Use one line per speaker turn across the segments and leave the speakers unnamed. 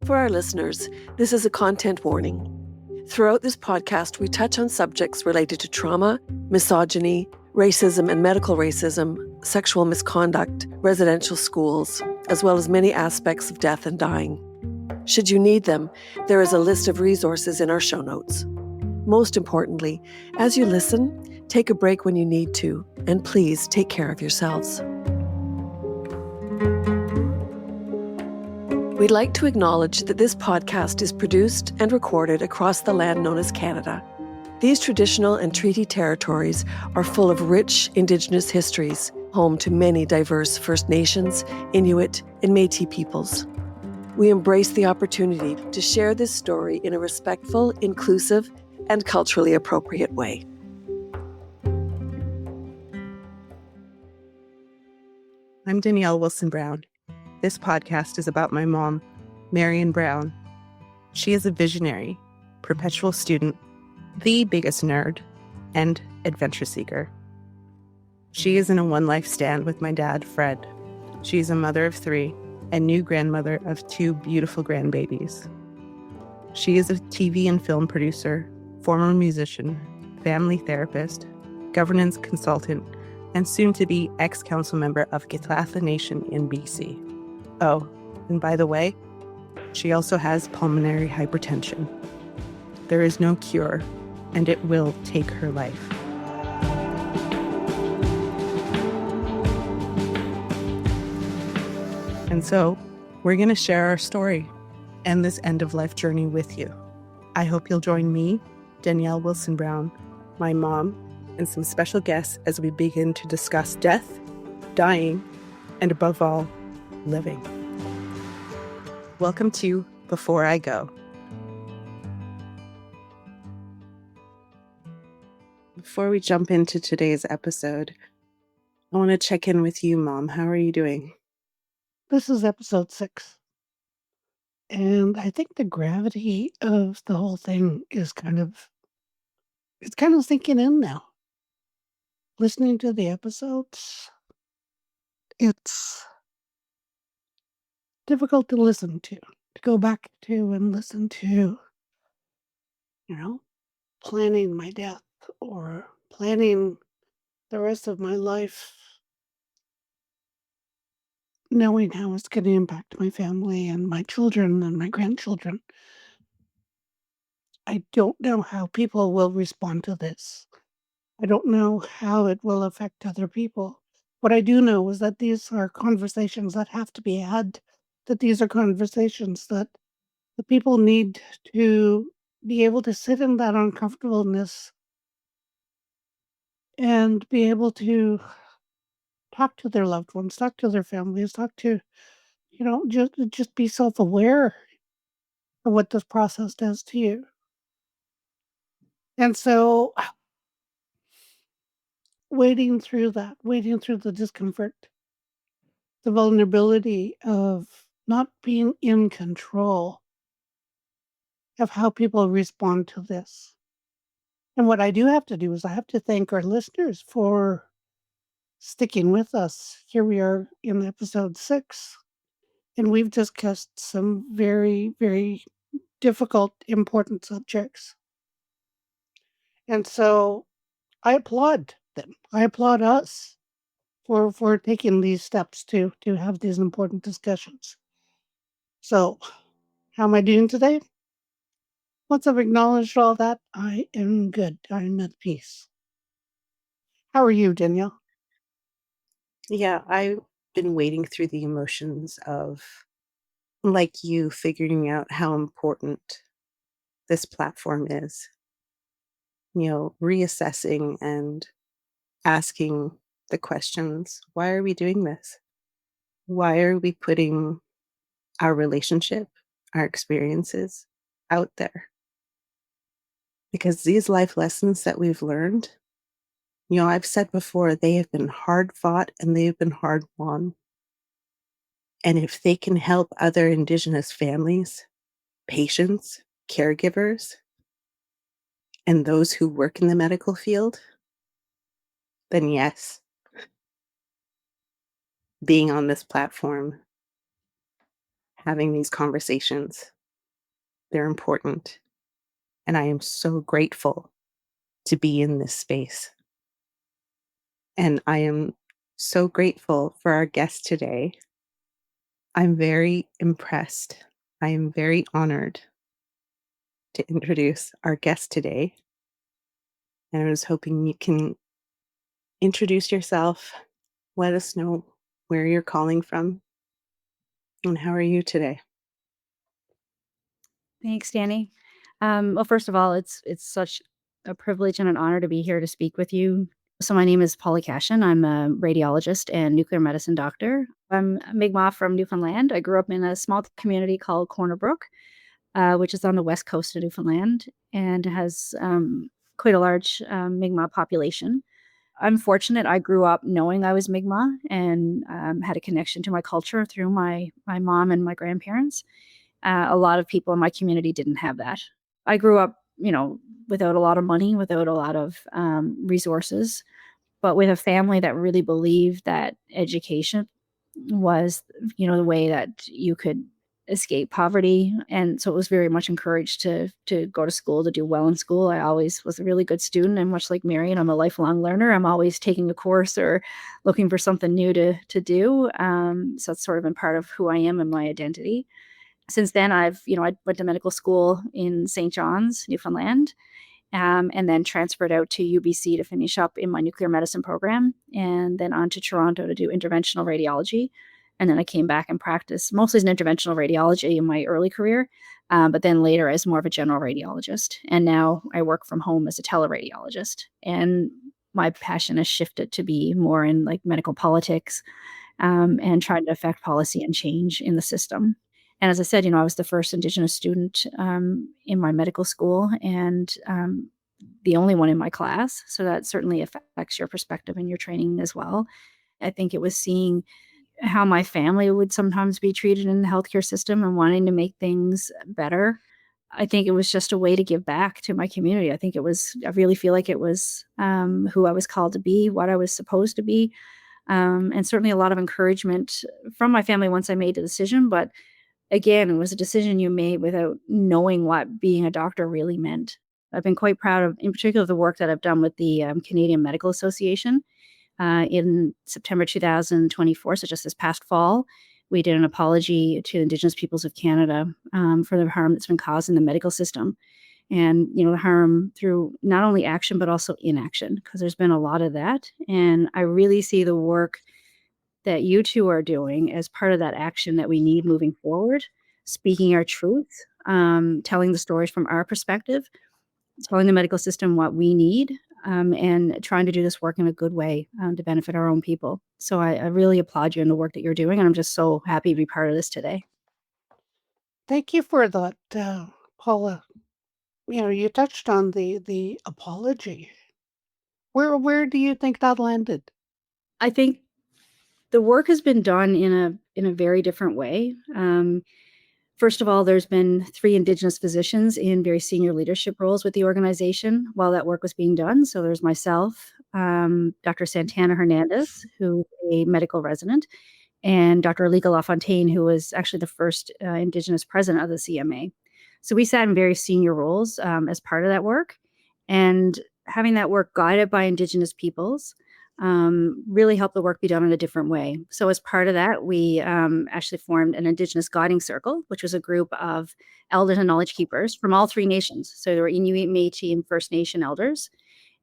For our listeners, this is a content warning. Throughout this podcast, we touch on subjects related to trauma, misogyny, racism and medical racism, sexual misconduct, residential schools, as well as many aspects of death and dying. Should you need them, there is a list of resources in our show notes. Most importantly, as you listen, take a break when you need to, and please take care of yourselves. We'd like to acknowledge that this podcast is produced and recorded across the land known as Canada. These traditional and treaty territories are full of rich Indigenous histories, home to many diverse First Nations, Inuit, and Métis peoples. We embrace the opportunity to share this story in a respectful, inclusive, and culturally appropriate way.
I'm Danielle Wilson-Brown. This podcast is about my mom, Marion Brown. She is a visionary, perpetual student, the biggest nerd, and adventure seeker. She is in a one-life stand with my dad, Fred. She is a mother of 3 and new grandmother of 2 beautiful grandbabies. She is a TV and film producer, former musician, family therapist, governance consultant, and soon-to-be ex-council member of Githatha Nation in BC. Oh, and by the way, she also has pulmonary hypertension. There is no cure, and it will take her life. And so, we're going to share our story and this end-of-life journey with you. I hope you'll join me, Danielle Wilson-Brown, my mom, and some special guests as we begin to discuss death, dying, and above all, living. Welcome to Before I Go. Before we jump into today's episode, I want to check in with you, Mom. How are you doing?
This is episode 6. And I think the gravity of the whole thing is kind of sinking in now. Listening to the episodes, it's difficult to listen to go back to and listen to, planning my death or planning the rest of my life, knowing how it's going to impact my family and my children and my grandchildren. I don't know how people will respond to this. I don't know how it will affect other people. What I do know is that these are conversations that have to be had, that these are conversations that the people need to be able to sit in that uncomfortableness and be able to talk to their loved ones, talk to their families, talk to, just be self-aware of what this process does to you. And so wading through the discomfort, the vulnerability of not being in control of how people respond to this. And what I do have to do is I have to thank our listeners for sticking with us. Here we are in episode 6, and we've discussed some very, very difficult, important subjects. And so I applaud them. I applaud us for taking these steps to have these important discussions. So, how am I doing today? Once I've acknowledged all that, I am good. I'm at peace. How are you, Danielle?
Yeah, I've been wading through the emotions of, like you, figuring out how important this platform is. Reassessing and asking the questions, why are we doing this? Why are we putting our relationship, our experiences out there? Because these life lessons that we've learned, I've said before, they have been hard fought and they have been hard won. And if they can help other Indigenous families, patients, caregivers, and those who work in the medical field, then yes, being on this platform, having these conversations They're important. And I am so grateful to be in this space. And I am so grateful for our guest today. I'm very impressed. I am very honored to introduce our guest today. And I was hoping you can introduce yourself, let us know where you're calling from, and how are you today?
Thanks, Danny. Well, first of all, it's such a privilege and an honor to be here to speak with you. So my name is Polly Cashin. I'm a radiologist and nuclear medicine doctor. I'm a Mi'kmaq from Newfoundland. I grew up in a small community called Cornerbrook, which is on the west coast of Newfoundland and has quite a large Mi'kmaq population. I'm fortunate. I grew up knowing I was Mi'kmaq and had a connection to my culture through my mom and my grandparents. A lot of people in my community didn't have that. I grew up, without a lot of money, without a lot of resources, but with a family that really believed that education was, the way that you could escape poverty. And so it was very much encouraged to go to school, to do well in school. I always was a really good student, and much like Marion, I'm a lifelong learner. I'm always taking a course or looking for something new to do. So it's sort of been part of who I am and my identity. Since then, I went to medical school in St. John's, Newfoundland, and then transferred out to UBC to finish up in my nuclear medicine program, and then on to Toronto to do interventional radiology. And then I came back and practiced mostly as an interventional radiology in my early career, but then later as more of a general radiologist. And now I work from home as a teleradiologist. And my passion has shifted to be more in like medical politics, and trying to affect policy and change in the system. And as I said, I was the first Indigenous student in my medical school and the only one in my class. So that certainly affects your perspective and your training as well. I think it was seeing how my family would sometimes be treated in the healthcare system and wanting to make things better. I think it was just a way to give back to my community. I really feel like it was who I was called to be, what I was supposed to be. And certainly a lot of encouragement from my family once I made the decision. But again, it was a decision you made without knowing what being a doctor really meant. I've been quite proud of, in particular, the work that I've done with the Canadian Medical Association. In September 2024, so just this past fall, we did an apology to Indigenous peoples of Canada for the harm that's been caused in the medical system. And, the harm through not only action, but also inaction, because there's been a lot of that. And I really see the work that you two are doing as part of that action that we need moving forward, speaking our truth, telling the stories from our perspective, telling the medical system what we need, and trying to do this work in a good way to benefit our own people. So I really applaud you in the work that you're doing, and I'm just so happy to be part of this today.
Thank you for that, Paula. You touched on the apology. Where do you think that landed?
I think the work has been done in a very different way. First of all, there's been 3 Indigenous physicians in very senior leadership roles with the organization while that work was being done. So there's myself, Dr. Santana Hernandez, who is a medical resident, and Dr. Alika LaFontaine, who was actually the first Indigenous president of the CMA. So we sat in very senior roles as part of that work, and having that work guided by Indigenous peoples really helped the work be done in a different way. So as part of that, we actually formed an Indigenous Guiding Circle, which was a group of elders and knowledge keepers from all 3 nations. So there were Inuit, Métis, and First Nation elders,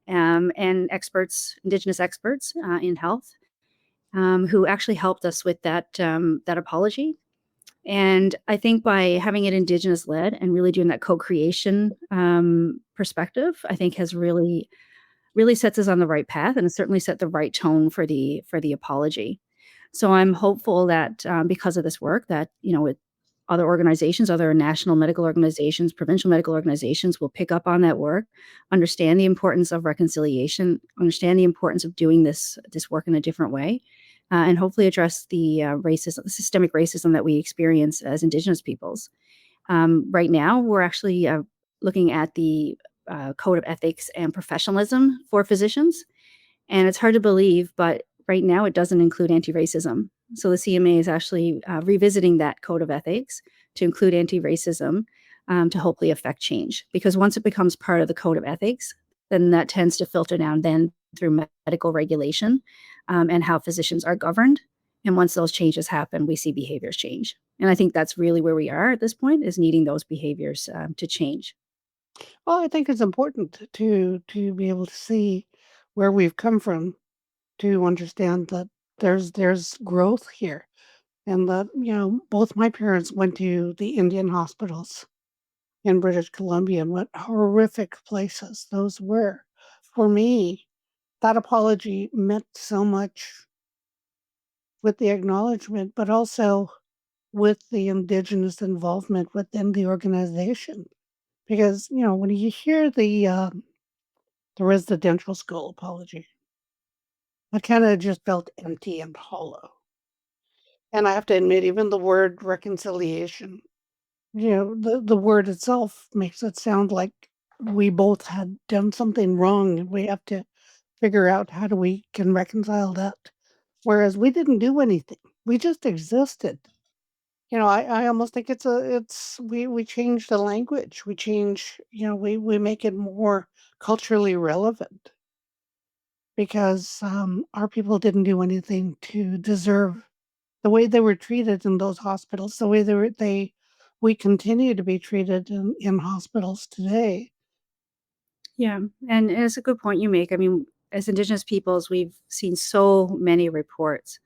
and experts, Indigenous experts in health, who actually helped us with that apology. And I think by having it Indigenous led and really doing that co-creation perspective, I think has really sets us on the right path, and it certainly set the right tone for the apology. So I'm hopeful that because of this work, that with other organizations, other national medical organizations, provincial medical organizations will pick up on that work, understand the importance of reconciliation, understand the importance of doing this work in a different way, and hopefully address the racism, the systemic racism that we experience as Indigenous peoples. Right now, we're actually looking at the code of ethics and professionalism for physicians. And it's hard to believe, but right now it doesn't include anti-racism. So the CMA is actually revisiting that code of ethics to include anti-racism, to hopefully affect change. Because once it becomes part of the code of ethics, then that tends to filter down then through medical regulation and how physicians are governed. And once those changes happen, we see behaviors change. And I think that's really where we are at this point, is needing those behaviors to change.
Well, I think it's important to be able to see where we've come from, to understand that there's growth here, and that, both my parents went to the Indian hospitals in British Columbia, and what horrific places those were. For me, that apology meant so much, with the acknowledgement, but also with the Indigenous involvement within the organization. Because, when you hear the residential school apology, I kinda just felt empty and hollow. And I have to admit, even the word reconciliation, the word itself makes it sound like we both had done something wrong, and we have to figure out how do we can reconcile that. Whereas we didn't do anything. We just existed. I almost think it's we change the language. We change, we make it more culturally relevant, because our people didn't do anything to deserve the way they were treated in those hospitals, the way we continue to be treated in hospitals today.
Yeah, and it's a good point you make. I mean, as Indigenous peoples, we've seen so many reports,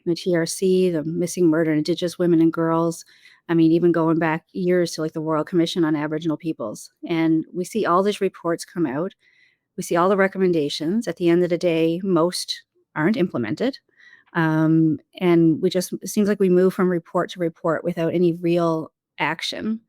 the TRC, the missing murder of Indigenous women and girls. I mean, even going back years to like the Royal Commission on Aboriginal Peoples. And we see all these reports come out. We see all the recommendations. At the end of the day, most aren't implemented. And it seems like we move from report to report without any real action.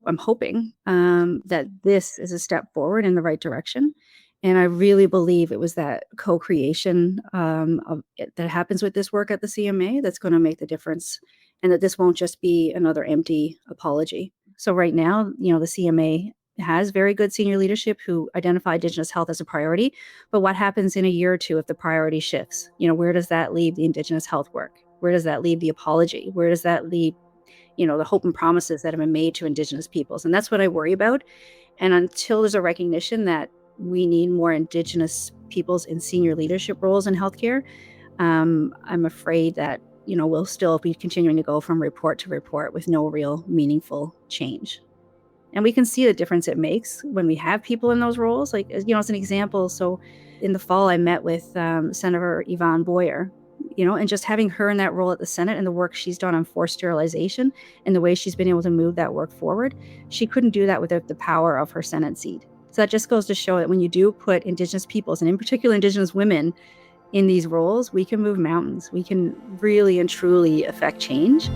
I'm hoping that this is a step forward in the right direction. And I really believe it was that co-creation that happens with this work at the CMA that's going to make the difference, and that this won't just be another empty apology. So right now, the CMA has very good senior leadership who identify Indigenous health as a priority. But what happens in a year or two if the priority shifts? Where does that leave the Indigenous health work? Where does that leave the apology? Where does that leave the hope and promises that have been made to Indigenous peoples? And that's what I worry about. And until there's a recognition that we need more Indigenous peoples in senior leadership roles in healthcare, I'm afraid that, we'll still be continuing to go from report to report with no real meaningful change. And we can see the difference it makes when we have people in those roles. Like, as an example, so in the fall, I met with Senator Yvonne Boyer, and just having her in that role at the Senate and the work she's done on forced sterilization and the way she's been able to move that work forward, she couldn't do that without the power of her Senate seat. So that just goes to show that when you do put Indigenous peoples, and in particular Indigenous women, in these roles, we can move mountains. We can really and truly affect change.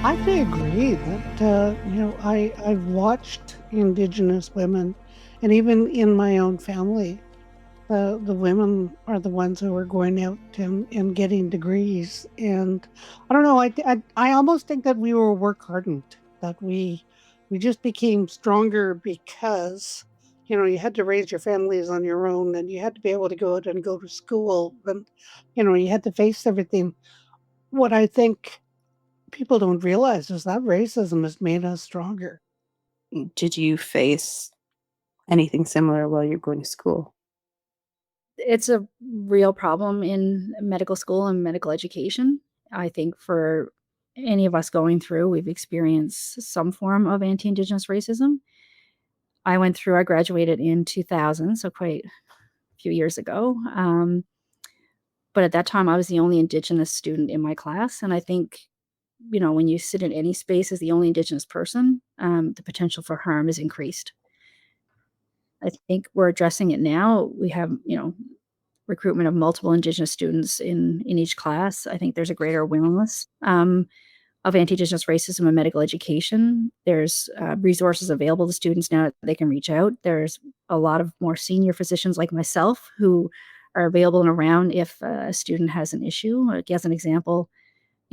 I have to agree that, I've watched Indigenous women, and even in my own family, the women are the ones who are going out and getting degrees. And I don't know, I almost think that we were work hardened, that we just became stronger because, you had to raise your families on your own, and you had to be able to go out and go to school, and, you had to face everything. What I think people don't realize is that racism has made us stronger.
Did you face anything similar while you're going to school?
It's a real problem in medical school and medical education. I think for any of us going through, we've experienced some form of anti-Indigenous racism. I graduated in 2000, so quite a few years ago. But at that time, I was the only Indigenous student in my class. And I think, when you sit in any space as the only Indigenous person, the potential for harm is increased. I think we're addressing it now. We have, recruitment of multiple Indigenous students in each class. I think there's a greater awareness of anti-Indigenous racism in medical education. There's resources available to students now that they can reach out. There's a lot of more senior physicians like myself who are available and around if a student has an issue. Like, as an example,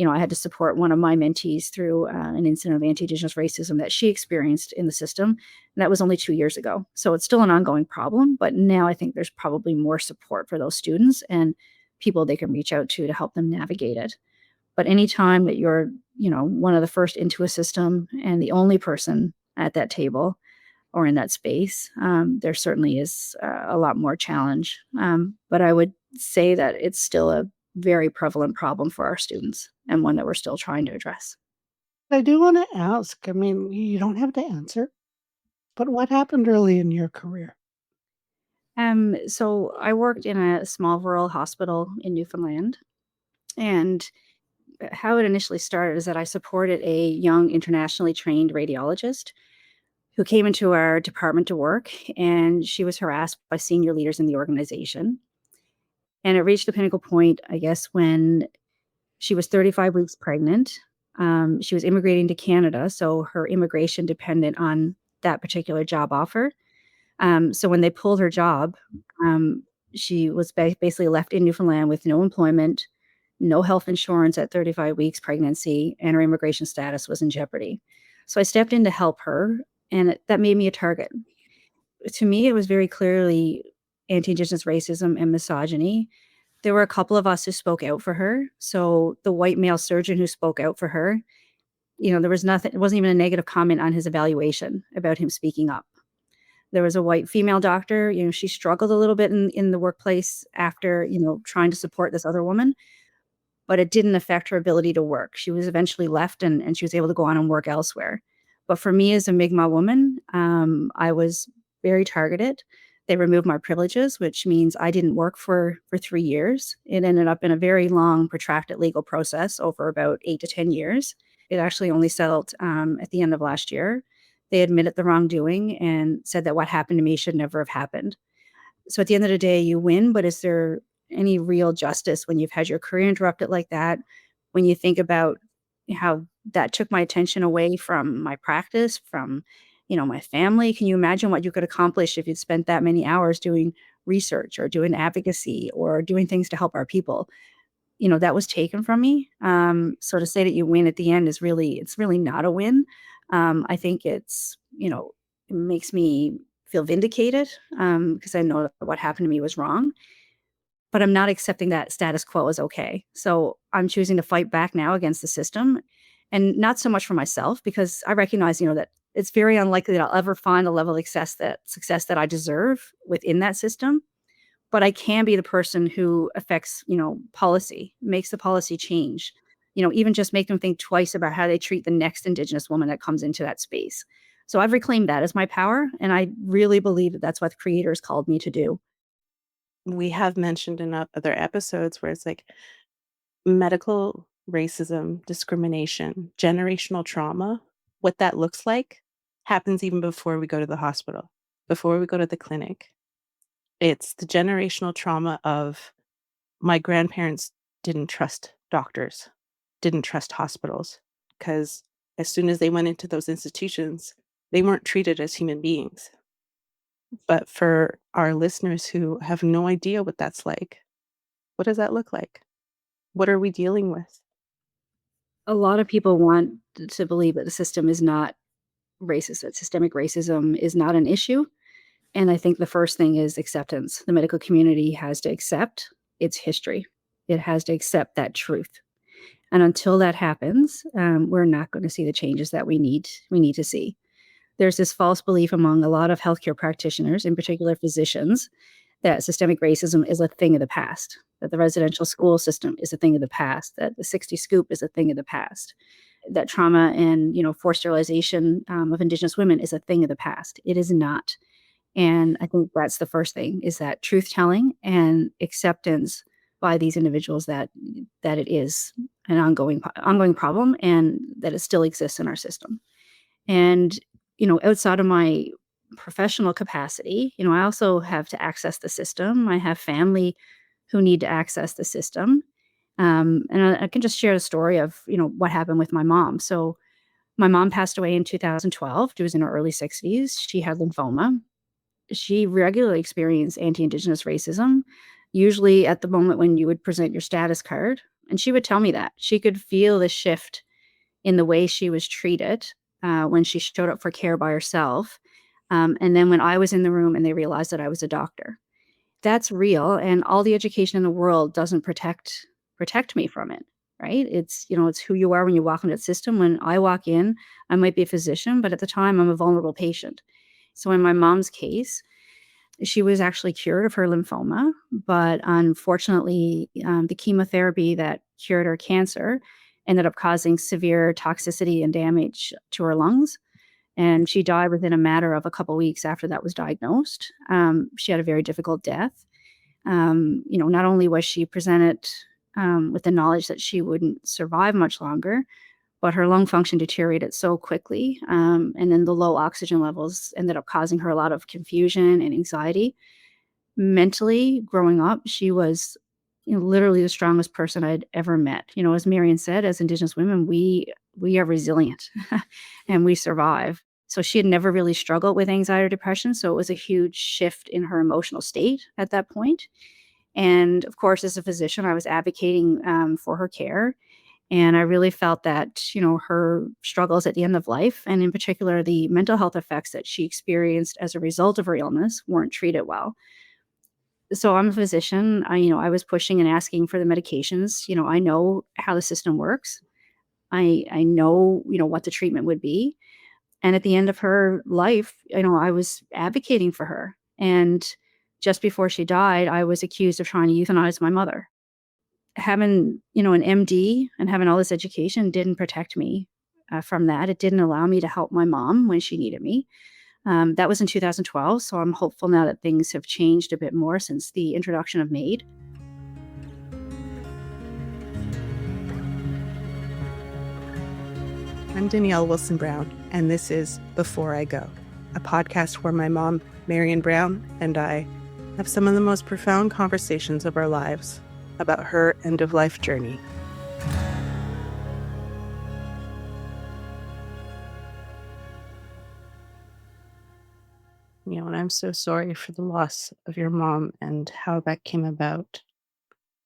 I had to support one of my mentees through an incident of anti-Indigenous racism that she experienced in the system. And that was only 2 years ago. So it's still an ongoing problem, but now I think there's probably more support for those students and people they can reach out to help them navigate it. But anytime that you're, one of the first into a system and the only person at that table or in that space, there certainly is a lot more challenge. But I would say that it's still a very prevalent problem for our students and one that we're still trying to address.
I do want to ask, I mean, you don't have to answer, but what happened early in your career?
So I worked in a small rural hospital in Newfoundland, and how it initially started is that I supported a young internationally trained radiologist who came into our department to work, and she was harassed by senior leaders in the organization. And it reached a pinnacle point, I guess, when she was 35 weeks pregnant. She was immigrating to Canada, so her immigration depended on that particular job offer. So when they pulled her job, um, she was basically left in Newfoundland with no employment, no health insurance at 35 weeks pregnancy, and her immigration status was in jeopardy. So I stepped in to help her, and that made me a target. To me, it was very clearly anti-Indigenous racism and misogyny. There were a couple of us who spoke out for her. So the white male surgeon who spoke out for her, there was nothing, it wasn't even a negative comment on his evaluation about him speaking up. There was a white female doctor, she struggled a little bit in the workplace after, trying to support this other woman, but it didn't affect her ability to work. She was eventually left and she was able to go on and work elsewhere. But for me as a Mi'kmaq woman, I was very targeted. They removed my privileges, which means I didn't work for 3 years. It ended up in a very long, protracted legal process over about 8 to 10 years. It actually only settled at the end of last year. They admitted the wrongdoing and said that what happened to me should never have happened. So at the end of the day, you win, but is there any real justice when you've had your career interrupted like that? When you think about how that took my attention away from my practice, from, my family, can you imagine what you could accomplish if you'd spent that many hours doing research or doing advocacy or doing things to help our people? That was taken from me. So to say that you win at the end it's really not a win. I think it makes me feel vindicated, because I know that what happened to me was wrong, but I'm not accepting that status quo is okay. So I'm choosing to fight back now against the system, and not so much for myself because I recognize, that it's very unlikely that I'll ever find a level of success that I deserve within that system. But I can be the person who affects, policy, makes the policy change, even just make them think twice about how they treat the next Indigenous woman that comes into that space. So I've reclaimed that as my power, and I really believe that that's what the creators called me to do.
We have mentioned in other episodes where it's like medical racism, discrimination, generational trauma, what that looks like happens even before we go to the hospital, before we go to the clinic. It's the generational trauma of my grandparents didn't trust doctors, didn't trust hospitals, because as soon as they went into those institutions, they weren't treated as human beings. But for our listeners who have no idea what that's like, what does that look like? What are we dealing with?
A lot of people want to believe that the system is not racist, that systemic racism is not an issue. And I think the first thing is acceptance. The medical community has to accept its history. It has to accept that truth. And until that happens, we're not going to see the changes that we need to see. There's this false belief among a lot of healthcare practitioners, in particular physicians, that systemic racism is a thing of the past, that the residential school system is a thing of the past, that the 60 scoop is a thing of the past, that trauma and forced sterilization of Indigenous women is a thing of the past. It is not. And I think that's the first thing, is that truth telling and acceptance by these individuals that it is an ongoing problem and that it still exists in our system. And outside of my professional capacity, I also have to access the system. I have family who need to access the system. And I can just share the story of what happened with my mom. So my mom passed away in 2012. She was in her early 60s. She had lymphoma. She regularly experienced anti-Indigenous racism. usually at the moment when you would present your status card. And she would tell me that. She could feel the shift in the way she was treated when she showed up for care by herself. And then when I was in the room and they realized that I was a doctor. That's real, and all the education in the world doesn't protect me from it, right? It's who you are when you walk into the system. When I walk in, I might be a physician, but at the time, I'm a vulnerable patient. So in my mom's case, she was actually cured of her lymphoma, but unfortunately, the chemotherapy that cured her cancer ended up causing severe toxicity and damage to her lungs, and she died within a matter of a couple weeks after that was diagnosed. She had a very difficult death. Not only was she presented with the knowledge that she wouldn't survive much longer, but her lung function deteriorated so quickly. And then the low oxygen levels ended up causing her a lot of confusion and anxiety. Mentally, growing up, she was literally the strongest person I'd ever met. As Marion said, as Indigenous women, we are resilient and we survive. So she had never really struggled with anxiety or depression. So it was a huge shift in her emotional state at that point. And of course, as a physician, I was advocating for her care. And I really felt that, her struggles at the end of life, and in particular, the mental health effects that she experienced as a result of her illness, weren't treated well. So I'm a physician. I was pushing and asking for the medications. I know how the system works. I know, what the treatment would be. And at the end of her life, I was advocating for her. And just before she died, I was accused of trying to euthanize my mother. Having, an MD and having all this education didn't protect me from that. It didn't allow me to help my mom when she needed me. That was in 2012. So I'm hopeful now that things have changed a bit more since the introduction of MAID.
I'm Danielle Wilson Brown, and this is Before I Go, a podcast where my mom, Marion Brown, and I have some of the most profound conversations of our lives about her end-of-life journey. And I'm so sorry for the loss of your mom and how that came about.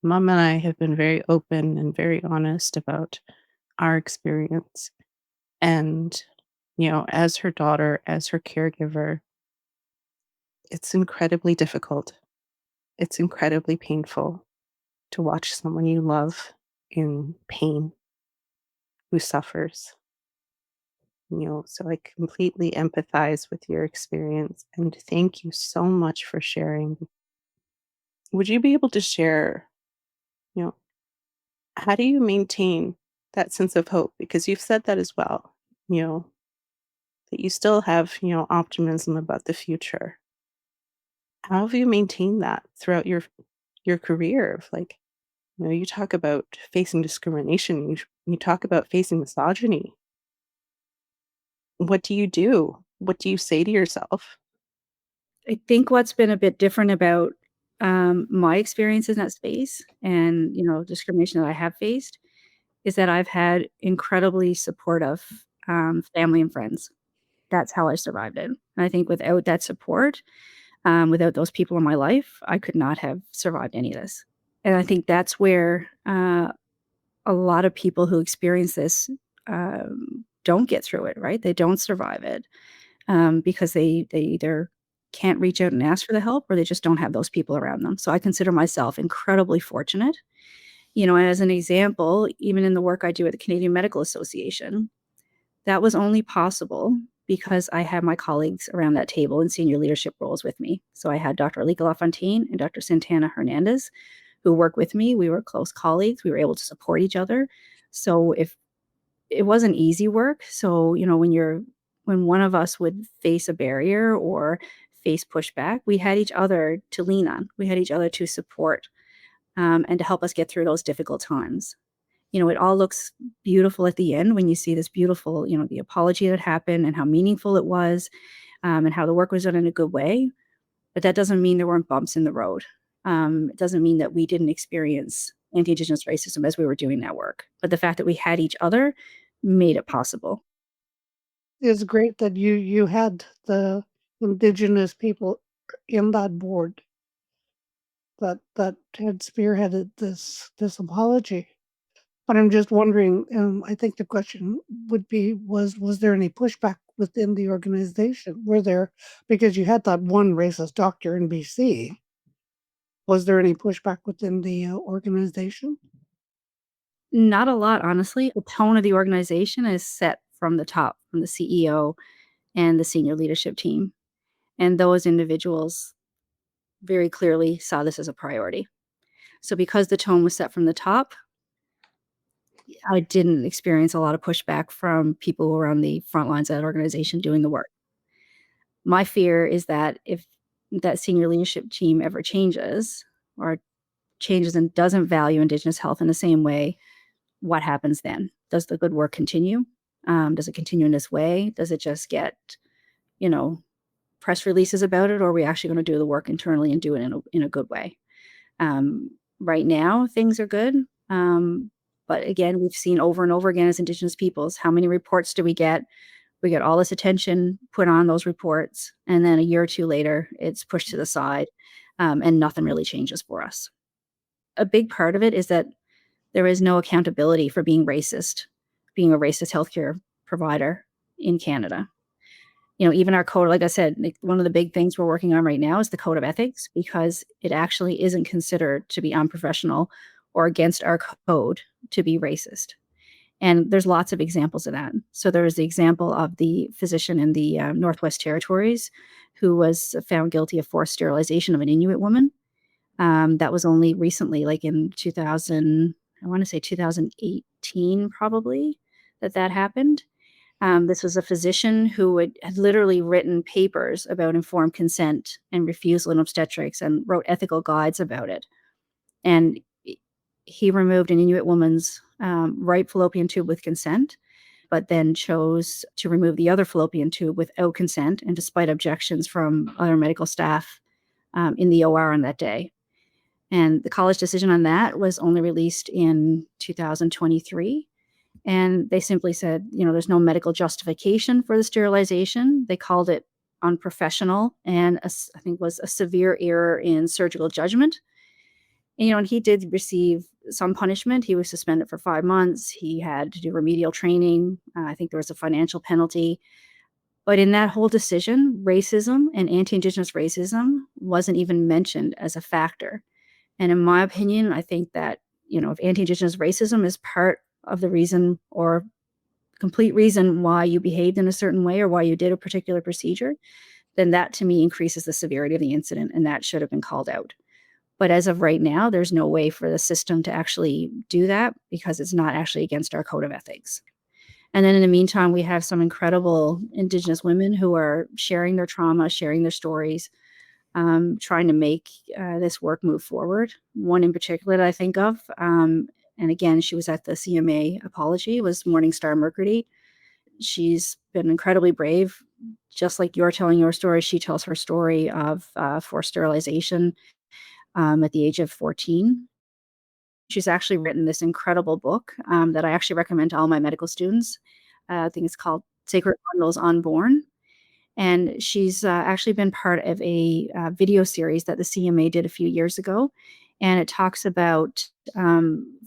Mom and I have been very open and very honest about our experience. And, as her daughter, as her caregiver, it's incredibly difficult. It's incredibly painful to watch someone you love in pain, who suffers. So I completely empathize with your experience and thank you so much for sharing. Would you be able to share, you know, how do you maintain that sense of hope? Because you've said that as well, that you still have, optimism about the future. How have you maintained that throughout your career of like, you talk about facing discrimination, you talk about facing misogyny. What do you do? What do you say to yourself?
I think what's been a bit different about my experience in that space and, discrimination that I have faced is that I've had incredibly supportive family and friends. That's how I survived it. And I think without that support, without those people in my life, I could not have survived any of this. And I think that's where a lot of people who experience this don't get through it, right? They don't survive it because they either can't reach out and ask for the help or they just don't have those people around them. So I consider myself incredibly fortunate. As an example, even in the work I do at the Canadian Medical Association, that was only possible because I had my colleagues around that table in senior leadership roles with me. So I had Dr. Alika LaFontaine and Dr. Santana Hernandez who work with me. We were close colleagues. We were able to support each other. So if it wasn't easy work. So, when one of us would face a barrier or face pushback, we had each other to lean on. We had each other to support and to help us get through those difficult times. It all looks beautiful at the end when you see this beautiful, the apology that happened and how meaningful it was and how the work was done in a good way. But that doesn't mean there weren't bumps in the road. It doesn't mean that we didn't experience anti-Indigenous racism as we were doing that work. But the fact that we had each other made it possible.
It's great that you had the Indigenous people in that board. that had spearheaded this apology. But I'm just wondering, I think the question would be, was there any pushback within the organization? Were there, because you had that one racist doctor in BC, was there any pushback within the organization?
Not a lot, honestly. The tone of the organization is set from the top, from the CEO and the senior leadership team, and those individuals very clearly saw this as a priority. So because the tone was set from the top, I didn't experience a lot of pushback from people who were on the front lines of that organization doing the work. My fear is that if that senior leadership team ever changes or changes and doesn't value Indigenous health in the same way, what happens then? Does the good work continue? Does it continue in this way? Does it just get, you know, press releases about it, or are we actually going to do the work internally and do it in a good way? Um, right now, things are good. But again, we've seen over and over again as Indigenous peoples, how many reports do we get? We get all this attention put on those reports, and then a year or two later, it's pushed to the side, and nothing really changes for us. A big part of it is that there is no accountability for being being a racist healthcare provider in Canada. Even our code, like I said, like, one of the big things we're working on right now is the code of ethics, because it actually isn't considered to be unprofessional or against our code to be racist. And there's lots of examples of that. So there was the example of the physician in the Northwest Territories who was found guilty of forced sterilization of an Inuit woman. That was only recently, like in 2000, I want to say 2018, probably, that happened. This was a physician who had literally written papers about informed consent and refusal in obstetrics and wrote ethical guides about it. And he removed an Inuit woman's right fallopian tube with consent, but then chose to remove the other fallopian tube without consent, and despite objections from other medical staff in the OR on that day. And the college decision on that was only released in 2023. And they simply said, there's no medical justification for the sterilization. They called it unprofessional and I think was a severe error in surgical judgment. And he did receive some punishment. He was suspended for 5 months. He had to do remedial training. I think there was a financial penalty. But in that whole decision, racism and anti-Indigenous racism wasn't even mentioned as a factor. And in my opinion, I think that, if anti-Indigenous racism is part of the reason or complete reason why you behaved in a certain way or why you did a particular procedure, then that to me increases the severity of the incident, and that should have been called out. But as of right now, there's no way for the system to actually do that because it's not actually against our code of ethics. And then in the meantime, we have some incredible Indigenous women who are sharing their trauma, sharing their stories, trying to make this work move forward. One in particular that I think of, and again, she was at the CMA apology, was Morningstar Mercredi. She's been incredibly brave. Just like you're telling your story, she tells her story of forced sterilization at the age of 14. She's actually written this incredible book that I actually recommend to all my medical students. I think it's called Sacred Bundles Unborn. And she's actually been part of a video series that the CMA did a few years ago. And it talks about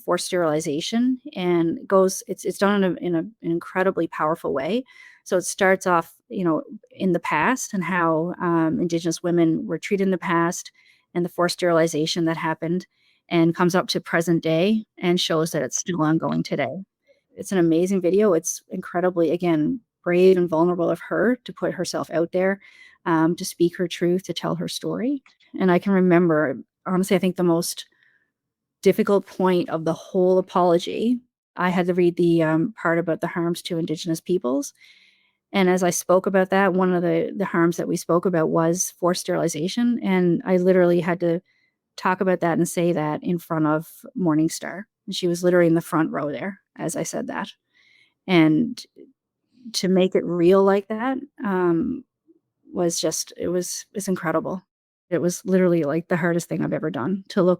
forced sterilization, and it's done in an incredibly powerful way. So it starts off, in the past, and how Indigenous women were treated in the past and the forced sterilization that happened, and comes up to present day and shows that it's still ongoing today. It's an amazing video. It's incredibly, again, brave and vulnerable of her to put herself out there, to speak her truth, to tell her story. And I can remember, honestly, I think the most difficult point of the whole apology, I had to read the part about the harms to Indigenous peoples. And as I spoke about that, one of the harms that we spoke about was forced sterilization. And I literally had to talk about that and say that in front of Morningstar. And she was literally in the front row there as I said that. And to make it real like that was just, it's incredible. It was literally like the hardest thing I've ever done, to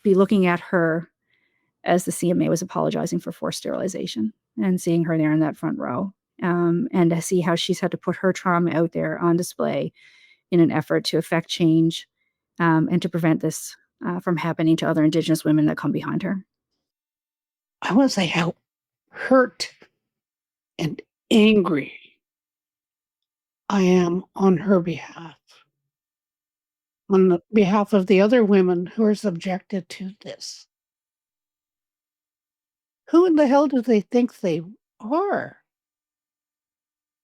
be looking at her as the CMA was apologizing for forced sterilization and seeing her there in that front row, and to see how she's had to put her trauma out there on display in an effort to affect change and to prevent this from happening to other Indigenous women that come behind her.
I want to say how hurt and angry I am on her behalf, on the behalf of the other women who are subjected to this. Who in the hell do they think they are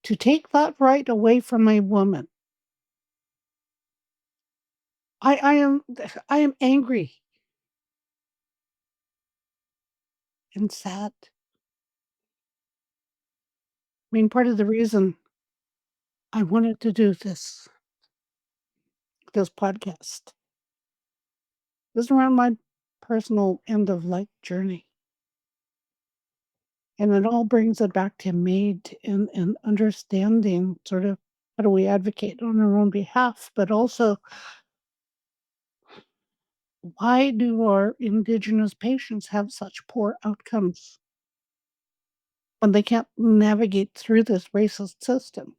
to take that right away from a woman? I am angry and sad. I mean, part of the reason I wanted to do this podcast is around my personal end of life journey. And it all brings it back to MAID and understanding sort of how do we advocate on our own behalf, but also why do our Indigenous patients have such poor outcomes when they can't navigate through this racist system?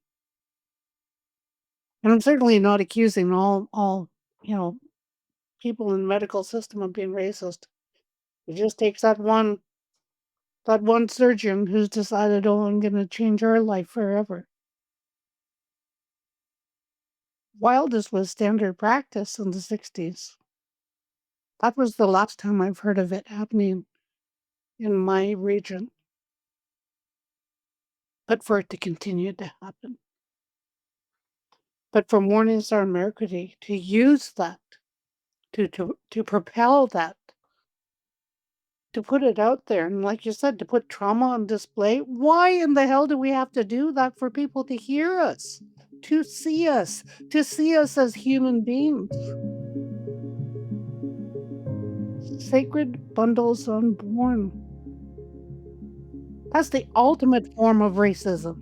And I'm certainly not accusing all people in the medical system of being racist. It just takes that one surgeon who's decided, oh, I'm going to change our life forever. While this was standard practice in the 60s, that was the last time I've heard of it happening in my region. But for it to continue to happen. But for Morningstar Mercury to use that, to propel that, to put it out there, and like you said, to put trauma on display, why in the hell do we have to do that for people to hear us, to see us as human beings? Sacred bundles unborn. That's the ultimate form of racism.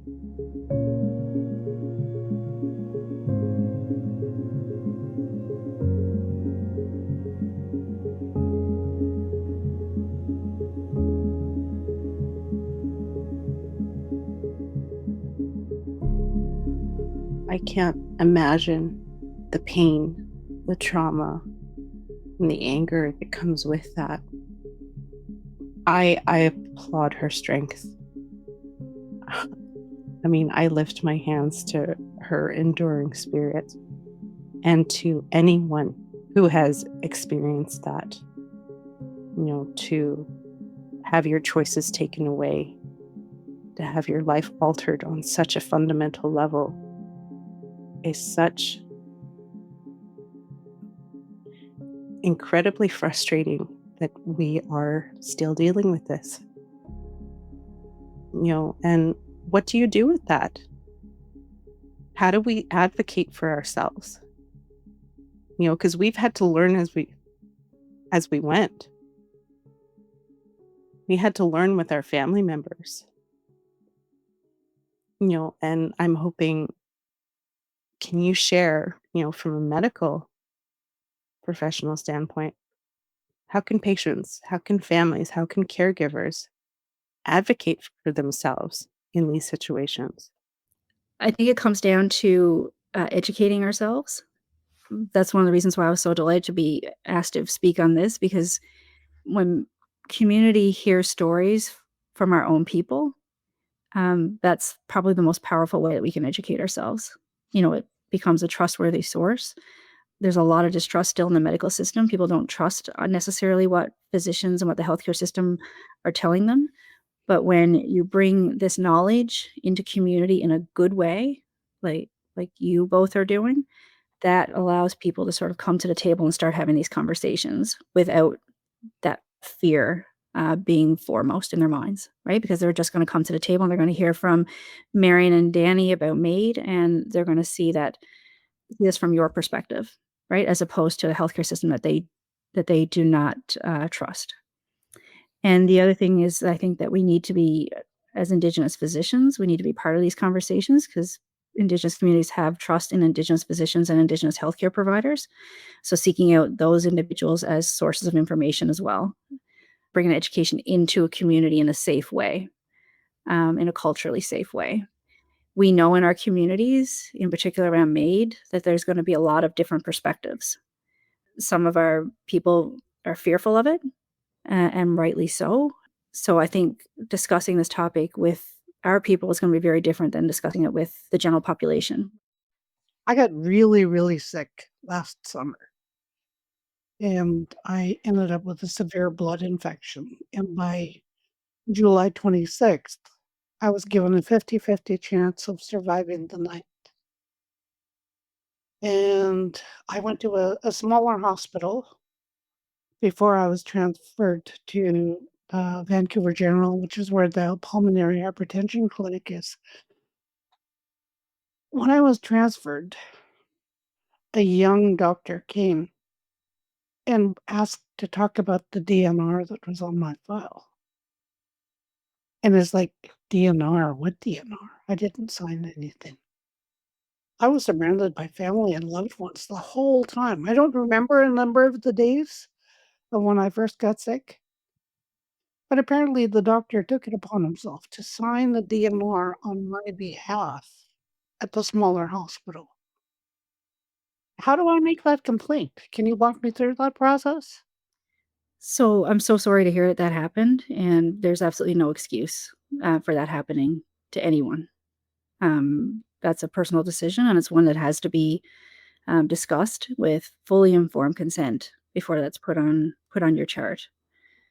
I can't imagine the pain, the trauma, and the anger that comes with that. I applaud her strength. I mean, I lift my hands to her enduring spirit and to anyone who has experienced that, to have your choices taken away, to have your life altered on such a fundamental level is such incredibly frustrating that we are still dealing with this. And what do you do with that? How do we advocate for ourselves? Because we've had to learn as we went. We had to learn with our family members. And I'm hoping, can you share, from a medical professional standpoint, how can patients, how can families, how can caregivers advocate for themselves in these situations?
I think it comes down to educating ourselves. That's one of the reasons why I was so delighted to be asked to speak on this, because when community hears stories from our own people, that's probably the most powerful way that we can educate ourselves. It becomes a trustworthy source. There's a lot of distrust still in the medical system. People don't trust necessarily what physicians and what the healthcare system are telling them. But when you bring this knowledge into community in a good way, like you both are doing, that allows people to sort of come to the table and start having these conversations without that fear being foremost in their minds, right? Because they're just going to come to the table and they're going to hear from Marion and Danny about MAID, and they're going to see this from your perspective, right? As opposed to a healthcare system that they do not trust. And the other thing is, I think that we need to be, as Indigenous physicians, we need to be part of these conversations, because Indigenous communities have trust in Indigenous physicians and Indigenous healthcare providers. So seeking out those individuals as sources of information as well, bringing education into a community in a safe way, in a culturally safe way. We know in our communities, in particular around MAID, that there's going to be a lot of different perspectives. some of our people are fearful of it, and rightly so. So I think discussing this topic with our people is going to be very different than discussing it with the general population.
I got really, really sick last summer, and I ended up with a severe blood infection. And by July 26th, I was given a 50-50 chance of surviving the night. And I went to a smaller hospital before I was transferred to Vancouver General, which is where the pulmonary hypertension clinic is. When I was transferred, a young doctor came and asked to talk about the DNR that was on my file. And it's like, DNR? What DNR? I didn't sign anything. I was surrounded by family and loved ones the whole time. I don't remember a number of the days of when I first got sick, but apparently the doctor took it upon himself to sign the DNR on my behalf at the smaller hospital. How do I make that complaint? Can you walk me through that process?
So I'm so sorry to hear that that happened, and there's absolutely no excuse for that happening to anyone. That's a personal decision, and it's one that has to be discussed with fully informed consent before that's put on your chart.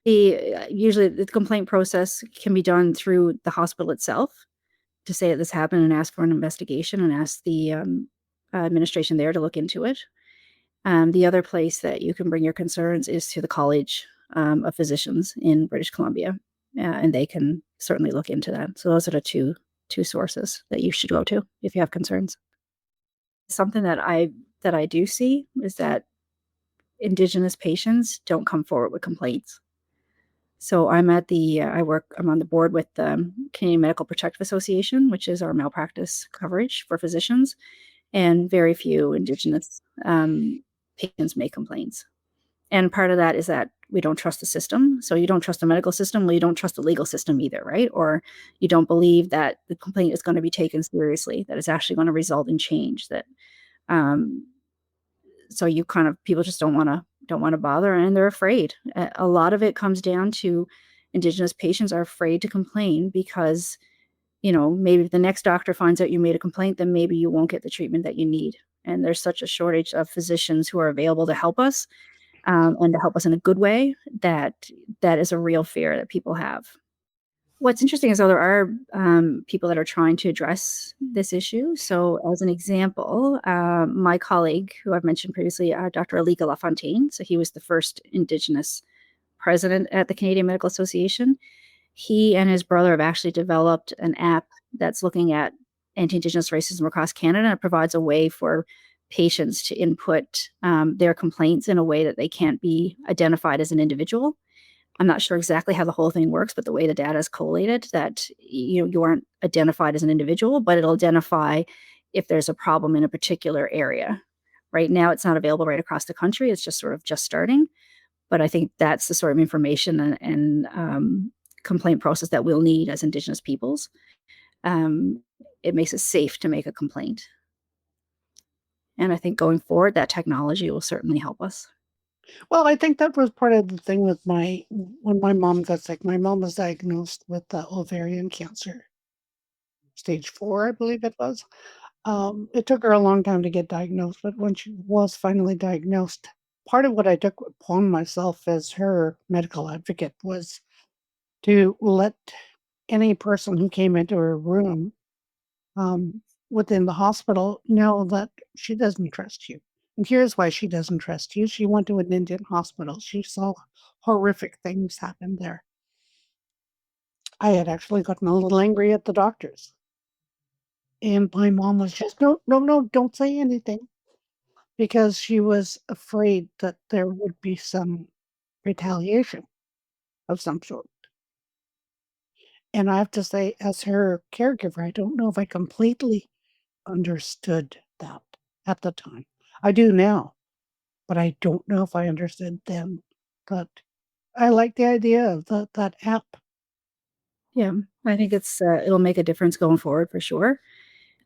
Usually the complaint process can be done through the hospital itself to say that this happened and ask for an investigation and ask the administration there to look into it. The other place that you can bring your concerns is to the College of Physicians in British Columbia, and they can certainly look into that. So those are the two sources that you should go to if you have concerns. Something that I do see is that Indigenous patients don't come forward with complaints. So I'm on the board with the Canadian Medical Protective Association, which is our malpractice coverage for physicians, and very few Indigenous patients make complaints. And part of that is that we don't trust the system. So you don't trust the medical system, well, you don't trust the legal system either, right? Or you don't believe that the complaint is going to be taken seriously, that it's actually going to result in change. Um, so you kind of people just don't want to bother, and they're afraid. A lot of it comes down to Indigenous patients are afraid to complain because maybe if the next doctor finds out you made a complaint, then maybe you won't get the treatment that you need. And there's such a shortage of physicians who are available to help us, and to help us in a good way, that is a real fear that people have. What's interesting is, though, there are people that are trying to address this issue. So, as an example, my colleague, who I've mentioned previously, Dr. Alika LaFontaine, so he was the first Indigenous president at the Canadian Medical Association. He and his brother have actually developed an app that's looking at anti-Indigenous racism across Canada. It provides a way for patients to input their complaints in a way that they can't be identified as an individual. I'm not sure exactly how the whole thing works, but the way the data is collated, that you aren't identified as an individual, but it'll identify if there's a problem in a particular area. Right now, it's not available right across the country. It's just sort of just starting. But I think that's the sort of information and complaint process that we'll need as Indigenous peoples. It makes it safe to make a complaint. And I think going forward, that technology will certainly help us.
Well, I think that was part of the thing with when my mom got sick. My mom was diagnosed with ovarian cancer, stage 4, I believe it was. It took her a long time to get diagnosed, but when she was finally diagnosed, part of what I took upon myself as her medical advocate was to let any person who came into her room within the hospital know that she doesn't trust you. And here's why she doesn't trust you. She went to an Indian hospital. She saw horrific things happen there. I had actually gotten a little angry at the doctors. And my mom was just, no, no, no, don't say anything. Because she was afraid that there would be some retaliation of some sort. And I have to say, as her caregiver, I don't know if I completely understood that at the time. I do now, but I don't know if I understood then. But I like the idea of that app.
Yeah, I think it'll make a difference going forward for sure.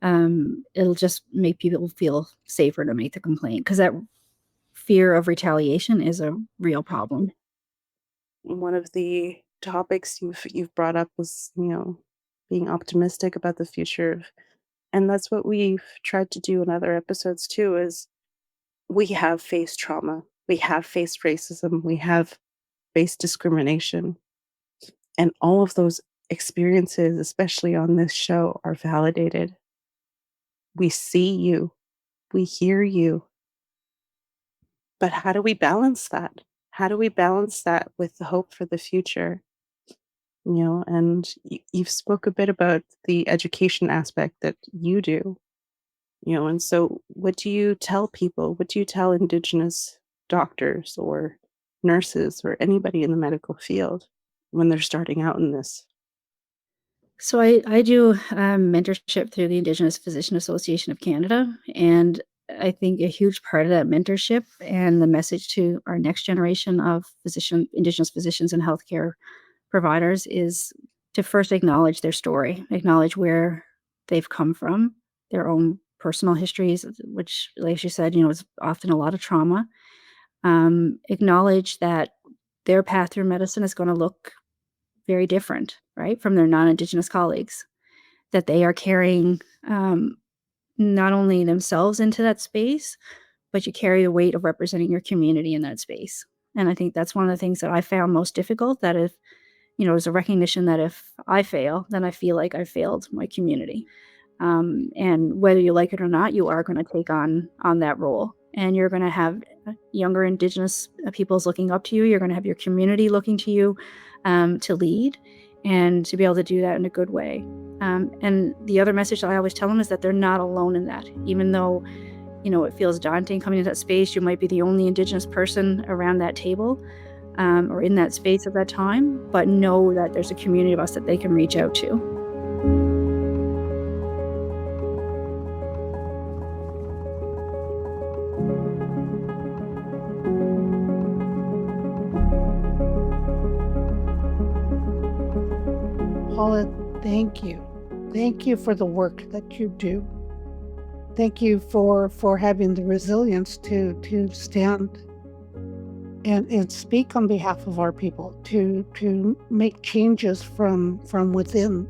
It'll just make people feel safer to make the complaint, because that fear of retaliation is a real problem.
One of the topics you've brought up was, being optimistic about the future. And that's what we've tried to do in other episodes too, is we have faced trauma. We have faced racism. We have faced discrimination. And all of those experiences, especially on this show, are validated. We see you. We hear you. But how do we balance that? How do we balance that with the hope for the future? And you've spoke a bit about the education aspect that you do, and so what do you tell people? What do you tell Indigenous doctors or nurses or anybody in the medical field when they're starting out in this?
So I do mentorship through the Indigenous Physician Association of Canada, and I think a huge part of that mentorship and the message to our next generation of Indigenous physicians and healthcare providers is to first acknowledge their story, acknowledge where they've come from, their own personal histories, which, like you said, is often a lot of trauma. Acknowledge that their path through medicine is going to look very different, right, from their non-Indigenous colleagues, that they are carrying not only themselves into that space, but you carry the weight of representing your community in that space. And I think that's one of the things that I found most difficult, that if, is a recognition that if I fail, then I feel like I failed my community. And whether you like it or not, you are going to take on that role, and you're going to have younger Indigenous peoples looking up to you. You're going to have your community looking to you to lead and to be able to do that in a good way. And the other message that I always tell them is that they're not alone in that. Even though, it feels daunting coming into that space, you might be the only Indigenous person around that table or in that space at that time, but know that there's a community of us that they can reach out to.
Paula, thank you. Thank you for the work that you do. Thank you for having the resilience to stand and speak on behalf of our people, to make changes from within,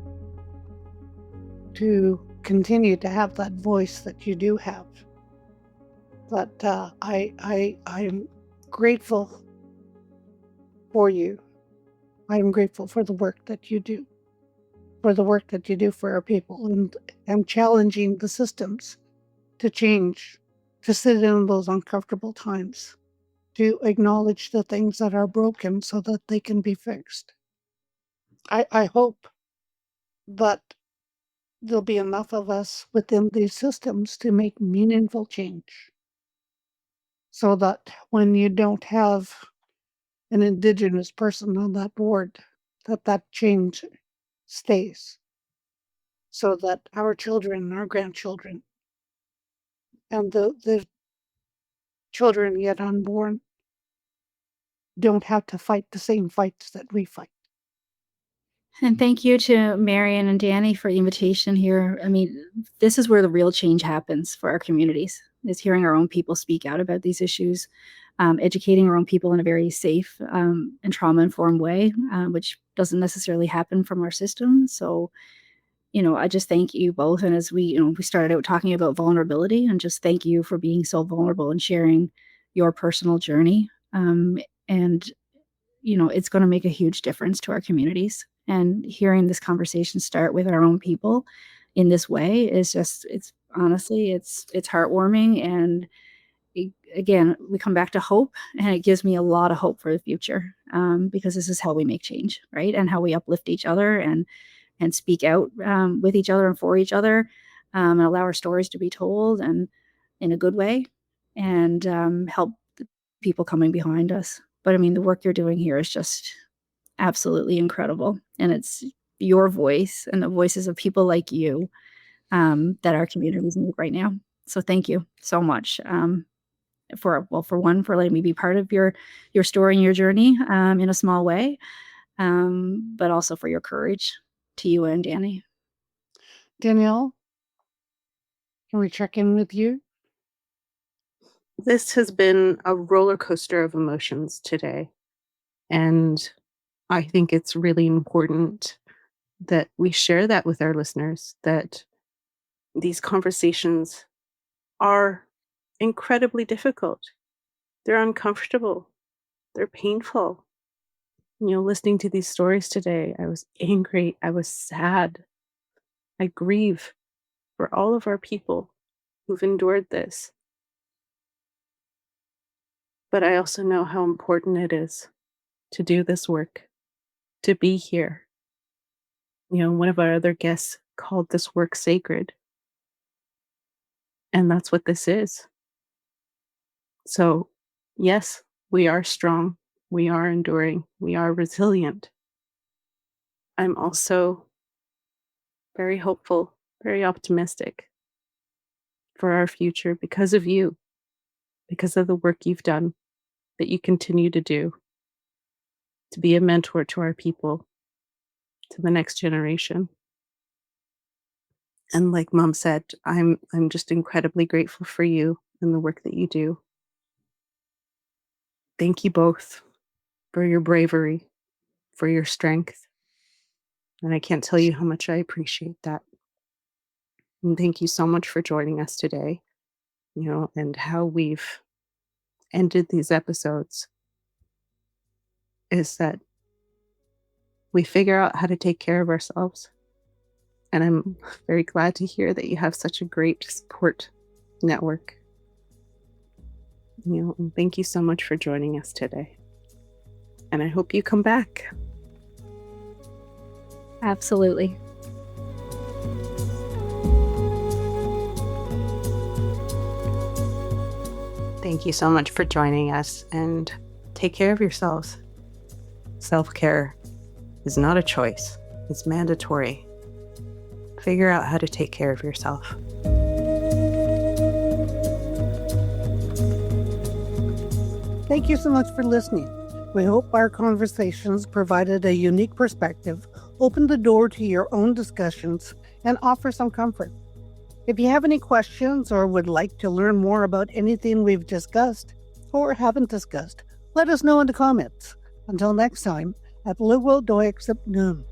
to continue to have that voice that you do have. But I'm grateful for you. I'm grateful for the work that you do, for the work that you do for our people, and I'm challenging the systems to change, to sit in those uncomfortable times, to acknowledge the things that are broken so that they can be fixed. I hope that there'll be enough of us within these systems to make meaningful change, so that when you don't have an Indigenous person on that board, that change stays, so that our children, our grandchildren, and the children yet unborn don't have to fight the same fights that we fight.
And thank you to Marion and Danny for the invitation here. I mean, this is where the real change happens for our communities, is hearing our own people speak out about these issues, educating our own people in a very safe and trauma-informed way, which doesn't necessarily happen from our system. So, I just thank you both. And as we started out talking about vulnerability, and just thank you for being so vulnerable and sharing your personal journey. And it's going to make a huge difference to our communities. And hearing this conversation start with our own people in this way is just, it's heartwarming. And again, we come back to hope, and it gives me a lot of hope for the future, because this is how we make change, right? And how we uplift each other and speak out with each other and for each other, and allow our stories to be told, and in a good way, and help the people coming behind us. But I mean, the work you're doing here is just absolutely incredible. And it's your voice and the voices of people like you that our communities need right now. So thank you so much for letting me be part of your story and your journey in a small way, but also for your courage, to you and Danny.
Danielle, can we check in with you?
This has been a roller coaster of emotions today. And I think it's really important that we share that with our listeners, that these conversations are incredibly difficult. They're uncomfortable. They're painful. Listening to these stories today, I was angry. I was sad. I grieve for all of our people who've endured this. But I also know how important it is to do this work, to be here. One of our other guests called this work sacred, and that's what this is. So, yes, we are strong, we are enduring, we are resilient. I'm also very hopeful, very optimistic for our future because of you, because of the work you've done, that you continue to do, to be a mentor to our people, to the next generation. And like Mom said, I'm just incredibly grateful for you and the work that you do. Thank you both for your bravery, for your strength. And I can't tell you how much I appreciate that. And thank you so much for joining us today, and how we've ended these episodes is that we figure out how to take care of ourselves. And I'm very glad to hear that you have such a great support network. And thank you so much for joining us today. And I hope you come back.
Absolutely.
Thank you so much for joining us, and take care of yourselves. Self-care is not a choice, it's mandatory. Figure out how to take care of yourself.
Thank you so much for listening. We hope our conversations provided a unique perspective, opened the door to your own discussions, and offer some comfort. If you have any questions or would like to learn more about anything we've discussed or haven't discussed, let us know in the comments. Until next time, at Lugo Doexip Noon.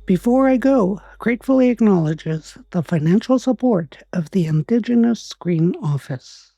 Before I go, gratefully acknowledges the financial support of the Indigenous Screen Office.